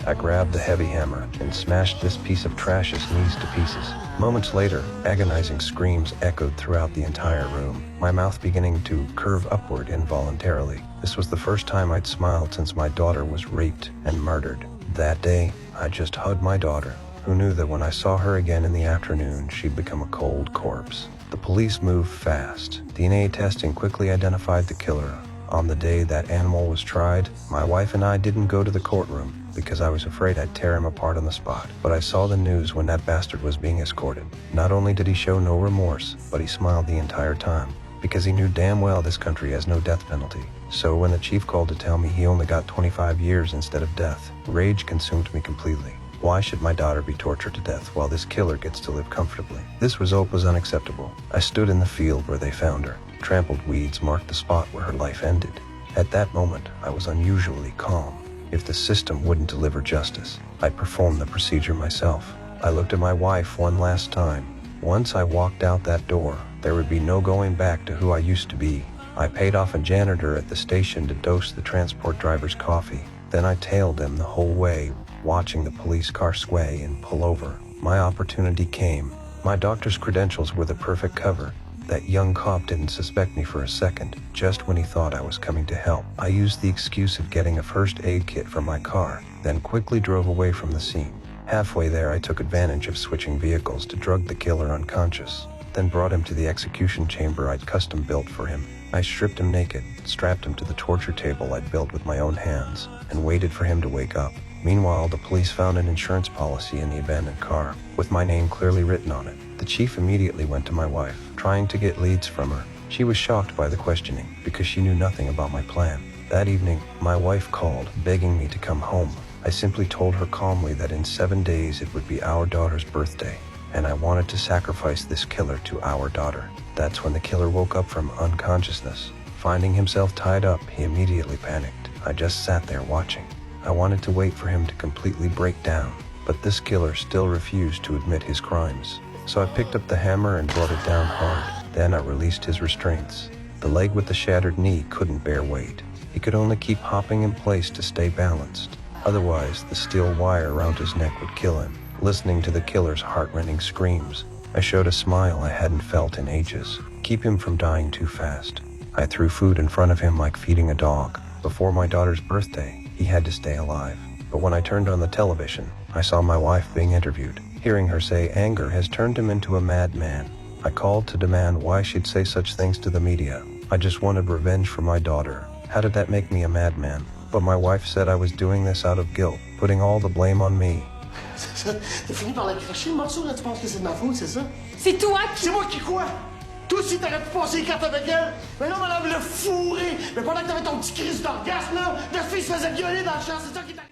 I grabbed the heavy hammer and smashed this piece of trash's knees to pieces. Moments later, agonizing screams echoed throughout the entire room, my mouth beginning to curve upward involuntarily. This was the first time I'd smiled since my daughter was raped and murdered. That day, I just hugged my daughter, who knew that when I saw her again in the afternoon, she'd become a cold corpse. The police moved fast. DNA testing quickly identified the killer. On the day that animal was tried, my wife and I didn't go to the courtroom because I was afraid I'd tear him apart on the spot. But I saw the news when that bastard was being escorted. Not only did he show no remorse, but he smiled the entire time, because he knew damn well this country has no death penalty. So when the chief called to tell me he only got 25 years instead of death, rage consumed me completely. Why should my daughter be tortured to death while this killer gets to live comfortably? This result was unacceptable. I stood in the field where they found her. Trampled weeds marked the spot where her life ended. At that moment, I was unusually calm. If the system wouldn't deliver justice, I performed the procedure myself. I looked at my wife one last time. Once I walked out that door, there would be no going back to who I used to be. I paid off a janitor at the station to dose the transport driver's coffee. Then I tailed him the whole way, watching the police car sway and pull over. My opportunity came. My doctor's credentials were the perfect cover. That young cop didn't suspect me for a second, just when he thought I was coming to help. I used the excuse of getting a first aid kit from my car, then quickly drove away from the scene. Halfway there, I took advantage of switching vehicles to drug the killer unconscious, then brought him to the execution chamber I'd custom built for him. I stripped him naked, strapped him to the torture table I'd built with my own hands, and waited for him to wake up. Meanwhile, the police found an insurance policy in the abandoned car, with my name clearly written on it. The chief immediately went to my wife, trying to get leads from her. She was shocked by the questioning, because she knew nothing about my plan. That evening, my wife called, begging me to come home. I simply told her calmly that in 7 days it would be our daughter's birthday, and I wanted to sacrifice this killer to our daughter. That's when the killer woke up from unconsciousness. Finding himself tied up, he immediately panicked. I just sat there watching. I wanted to wait for him to completely break down, but this killer still refused to admit his crimes. So I picked up the hammer and brought it down hard. Then I released his restraints. The leg with the shattered knee couldn't bear weight. He could only keep hopping in place to stay balanced. Otherwise, the steel wire around his neck would kill him. Listening to the killer's heart-rending screams, I showed a smile I hadn't felt in ages. Keep him from dying too fast. I threw food in front of him like feeding a dog. Before my daughter's birthday, he had to stay alive. But when I turned on the television, I saw my wife being interviewed. Hearing her say anger has turned him into a madman, I called to demand why she'd say such things to the media. I just wanted revenge for my daughter. How did that make me a madman? But my wife said I was doing this out of guilt, putting all the blame on me. T'as fini par la cracher, le morceau, là, tu penses que c'est de ma faute, c'est ça? C'est toi qui... C'est moi qui quoi? Toi aussi, t'aurais pu passer les cartes avec elle. Mais là, madame l'a fourré. Mais pendant que t'avais ton petit crise d'orgasme, là, la fille se faisait violer dans le champ, c'est ça qui t'a...